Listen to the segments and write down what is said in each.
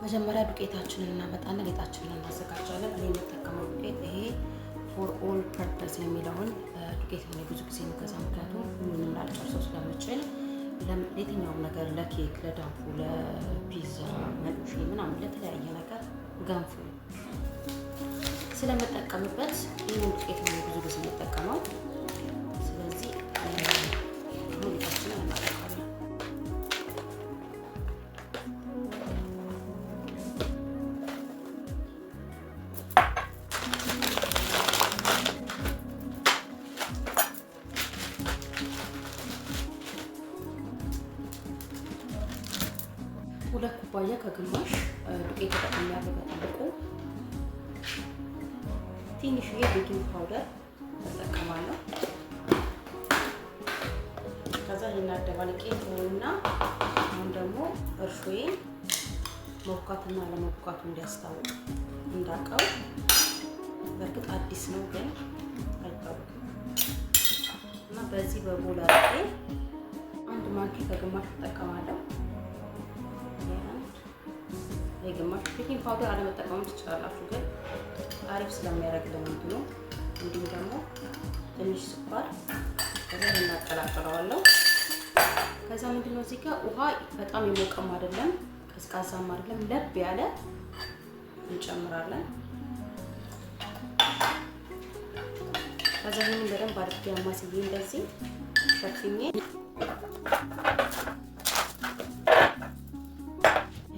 መጀመሪያ ዱቄታችንን እናመጣና ሊጣችንን እናዘጋጃለን። እኔ የምጠቀመው ዱቄት ይሄ ፎር ኦል ፐርፐስ የሚለውን ዱቄት ነው ብዙ ጊዜ የምገዛው፣ ምክንያቱም ሁሉንም ላልጨርሰው ስለምችል ለየትኛውም ነገር ለኬክ፣ ለዳቦ፣ ለፒዛ፣ መጥቼ ምናምን ለተለያየ ነገር ገንፎ ስለምጠቀምበት ይህን ዱቄት ነው ብዙ ጊዜ የምጠቀመው። ስለዚህ አሁን ሊጣችንን እናደርጋለን። ሁለት ኩባያ ከግማሽ ዱቄት ተጠቅሜያለሁ። በትልቁ ትንሽዬ ቤኪንግ ፓውደር እጠቀማለሁ። ከዛ ይሄን አደባልቄ እና አሁን ደግሞ እርሾዬን መቡካትና ለመቡካቱ እንዲያስታውቅ እንዳቀው። በእርግጥ አዲስ ነው ግን አይታወቅም እና በዚህ በቦል አድርጌ አንድ ማንኪያ ከግማሽ እጠቀማለሁ። የግማሽ ቤኪንግ ፓውደር አለመጠቀም ትችላላችሁ፣ ግን አሪፍ ስለሚያደርግልን ነው። እንዲሁም ደግሞ ትንሽ ስኳር ከዛ እናቀላቅለዋለሁ። ከዛ ምንድነው እዚህ ጋር ውሃ በጣም የሞቀም አይደለም ቀዝቃዛም አይደለም፣ ለብ ያለ እንጨምራለን። ከዛ ይሄንን በደንብ አድርጌ አማስዬ እንደዚህ ሸፍኜ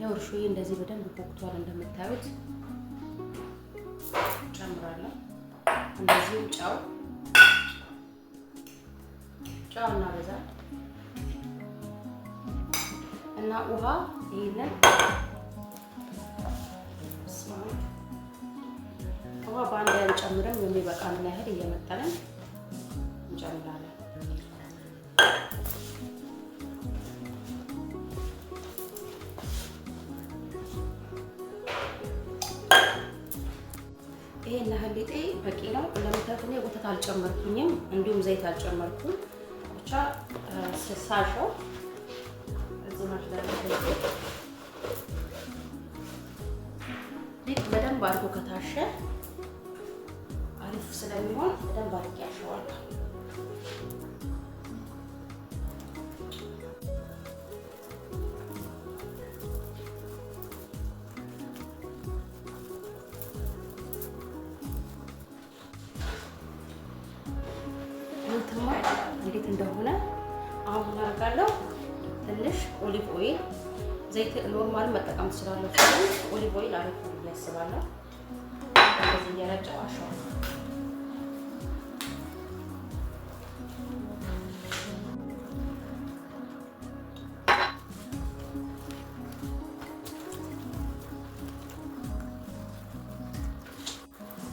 እርሾዬ እንደዚህ በደንብ ቦክቷል እንደምታዩት። ጨምራለሁ እንደዚህ ጨው እናበዛለን እና ውሃ ይሄንን ውሃ በአንድ ላይ አንጨምርም፣ የሚበቃንን ያህል እየመጠንን እንጨምራለን። ይሄን ያህል ሊጤ በቂ ነው። እንደምታዩት እኔ ወተት አልጨመርኩኝም፣ እንዲሁም ዘይት አልጨመርኩም። ብቻ ስሳሸው እዚህ ማለት ነው። ሊጥ በደንብ አድርጎ ከታሸ አሪፍ ስለሚሆን በደንብ አድርጌ ያሸዋለሁ። እንዴት እንደሆነ አሁን እናደርጋለሁ። ትንሽ ኦሊቭ ኦይል፣ ዘይት ኖርማል መጠቀም ትችላላችሁ፣ ግን ኦሊቭ ኦይል አሪፍ ነው ብዬ አስባለሁ። እንደዚህ እያረጨው አሸዋለሁ።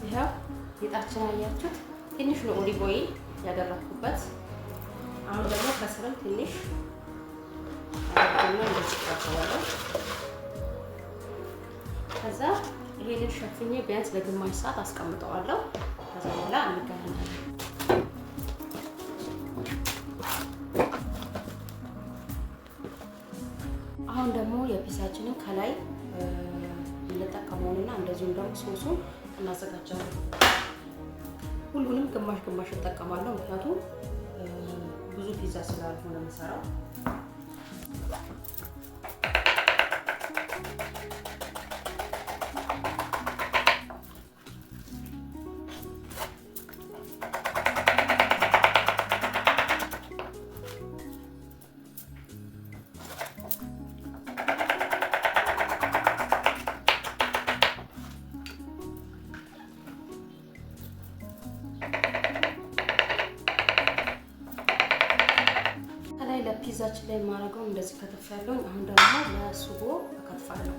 ይሄው ሊጣችን አያችሁት፣ ትንሽ ነው ኦሊቭ ኦይል ያደረኩበት። አሁን ደግሞ ከስርም ትንሽ አድርገና እንደዚህ አደርጋለሁ። ከዛ ይሄንን ሸፍኜ ቢያንስ ለግማሽ ሰዓት አስቀምጠዋለሁ። ከዛ በኋላ እንገናኛለን። አሁን ደግሞ የፒዛችንን ከላይ እንጠቀመውና እንደዚሁም ደግሞ ሶሱን እናዘጋጃለን። ሁሉንም ግማሽ ግማሽ እጠቀማለሁ፣ ምክንያቱም ብዙ ፒዛ ስላልሆነ የምሰራው። ፒዛችን ላይ ማረገው እንደዚህ ከተፋለሁ። አሁን ደግሞ ለሱጎ እከትፋለሁ።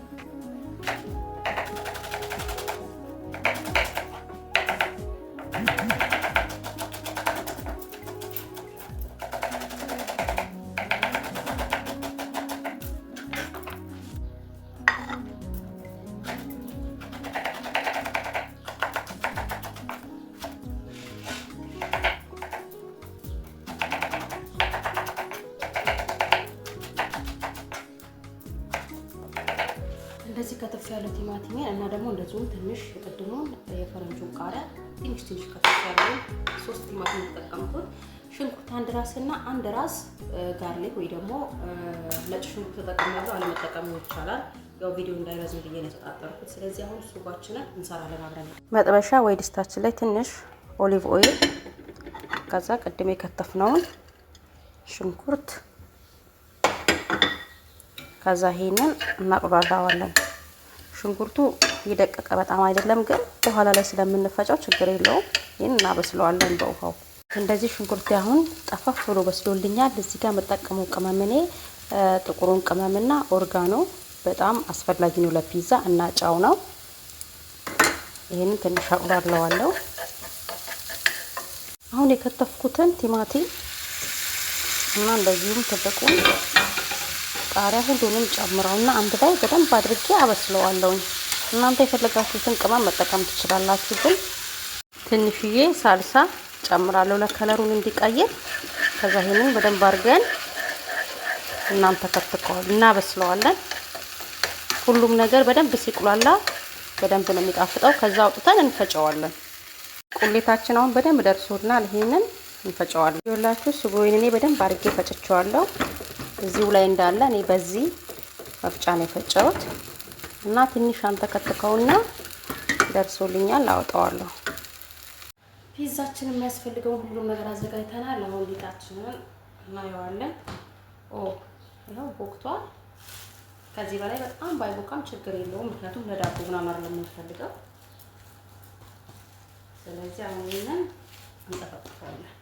እንደዚህ ከተፍ ያለ ቲማቲም እና ደግሞ እንደዚሁም ትንሽ የቅድሙን የፈረንጁን ቃሪያ ትንሽ ከተፍ ያለ 3 ቲማቲም ተጠቀምኩት። ሽንኩርት 1 ራስ እና 1 ራስ ጋርሊክ ወይ ደግሞ ነጭ ሽንኩርት ተጠቅሜያለሁ። አለመጠቀም ይቻላል። ያው ቪዲዮ እንዳይረዝም ብዬ ነው የተጣጣርኩት። ስለዚህ አሁን ሱጓችንን እንሰራለን አብረን። መጥበሻ ወይ ድስታችን ላይ ትንሽ ኦሊቭ ኦይል፣ ከዛ ቅድም የከተፍነውን ሽንኩርት፣ ከዛ ይሄንን እናቁላላዋለን። ሽንኩርቱ ይደቀቀ በጣም አይደለም፣ ግን በኋላ ላይ ስለምንፈጨው ችግር የለውም። ይሄን እናበስለዋለን በውሃው። እንደዚህ ሽንኩርት አሁን ጠፋፍ ብሎ በስሎልኛል። እዚህ ጋር መጠቀመው ቅመም እኔ ጥቁሩን ቅመምና ኦርጋኖ በጣም አስፈላጊ ነው ለፒዛ እና ጫው ነው። ይሄንን ትንሽ አቁላላዋለሁ። አሁን የከተፍኩትን ቲማቲም እና እንደዚሁም ትልቁን ቃሪያ ሁሉንም ጨምረውና አንድ ላይ በደንብ አድርጌ አበስለዋለሁ። እናንተ የፈለጋችሁትን ቅመም መጠቀም ትችላላችሁ፣ ግን ትንሽዬ ሳልሳ ጨምራለሁ ለከለሩን እንዲቀይር። ከዛ ይሄንን በደንብ አድርገን እናንተ ከትከዋል እናበስለዋለን። ሁሉም ነገር በደንብ ሲቁላላ በደንብ ነው የሚጣፍጠው። ከዛ አውጥተን እንፈጨዋለን። ቁሌታችን አሁን በደንብ ደርሶናል። ይሄንን እንፈጨዋለን። ይኸውላችሁ ስጎዬን እኔ በደንብ አድርጌ ፈጭቼዋለሁ። እዚሁ ላይ እንዳለ እኔ በዚህ መፍጫ ነው የፈጨሁት እና ትንሽ አንተከትከውና ደርሶልኛል። አውጣዋለሁ። ፒዛችን የሚያስፈልገውን ሁሉም ነገር አዘጋጅተናል። አሁን ሊጣችንን እናየዋለን። ይኸው ቦክቷል። ከዚህ በላይ በጣም ባይቦካም ችግር የለውም፣ ምክንያቱም ለዳቦ ምናምን ለምንፈልገው። ስለዚህ አሁን ይሄንን እንጠፈጥፈዋለን።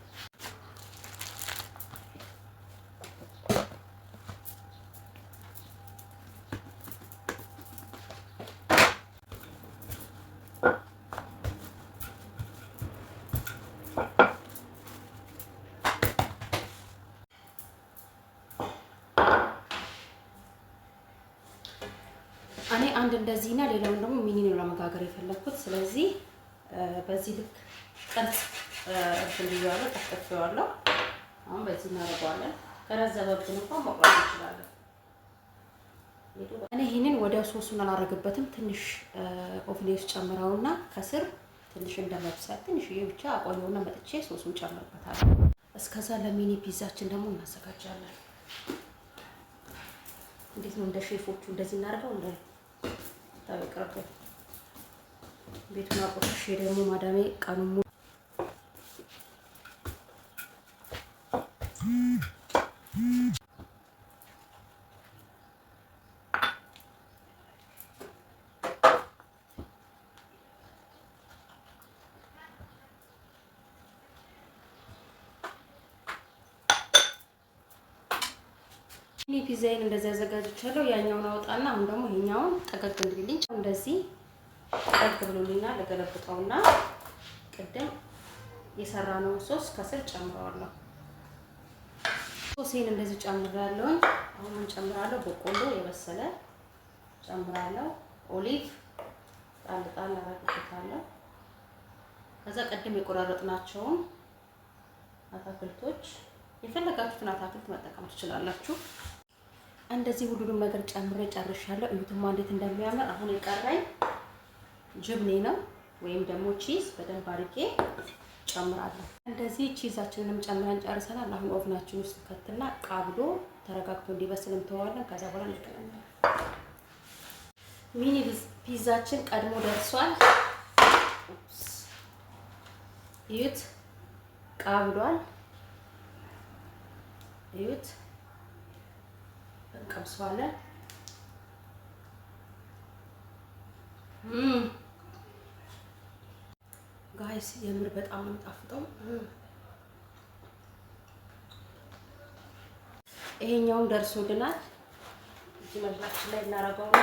እኔ አንድ እንደዚህና ሌላውን ደግሞ ሚኒ ነው ለመጋገር የፈለኩት። ስለዚህ በዚህ ልክ ቅርጽ እንዲያወጣ ተከፍተዋለሁ። አሁን በዚህ እናደርገዋለን። ከረዘበብን እንኳን መቁረጥ እንችላለን። እኔ ይሄንን ወደ ሶሱን አላረግበትም። ትንሽ ኦቭኔስ ጨምረውና ከስር ትንሽ እንደመብሰል ትንሽዬ ብቻ አቆየውና መጥቼ ሶሱን ጨምርበታለሁ። እስከዛ ለሚኒ ፒዛችን ደግሞ እናዘጋጃለን። እንዴት ነው እንደ ሼፎቹ እንደዚህ እናደርገው እንደ ታውቀው ቤቱን አቆሽሼ ደግሞ ማዳሜ ቀኑን ሙሉ እኔ ፒዛዬን እንደዚህ አዘጋጅቻለሁ። ያኛውን አወጣና አሁን ደግሞ ይሄኛውን ጠቀቅ እንድልኝ እንደዚህ ጠቀቅ ብሎልኛል። ለገለብጠውና ቅድም የሰራነውን ሶስ ከስር ጨምረዋለሁ። ሶሴን እንደዚህ ጨምራለሁ። አሁን እንጨምራለሁ በቆሎ የበሰለ ጨምራለሁ። ኦሊቭ ጣል ጣል አረግበታለሁ። ከዛ ቅድም የቆራረጥናቸውን አታክልቶች የፈለጋችሁትን አታክልት መጠቀም ትችላላችሁ። እንደዚህ ሁሉንም ነገር ጨምሬ ጨርሻለሁ። እዩትማ እንዴት እንደሚያምር። አሁን የቀረኝ ጅብኔ ነው ወይም ደግሞ ቺዝ በደንብ አድርጌ ጨምራለሁ። እንደዚህ ቺዛችንንም ጨምረን ጨርሰናል። አሁን ኦቭናችን ውስጥ ከትና ቃብሎ ተረጋግቶ እንዲበስል እንተዋለን። ከዛ በኋላ እንገናኛለን። ሚኒ ፒዛችን ቀድሞ ደርሷል። እዩት፣ ቃብሏል። እዩት፣ እንቀምሰዋለን። ጋይስ የምር በጣም ነው የሚጣፍጠው። ይሄኛውን ደርሶልናል። እዚህ መብላችን ላይ እናደርገውና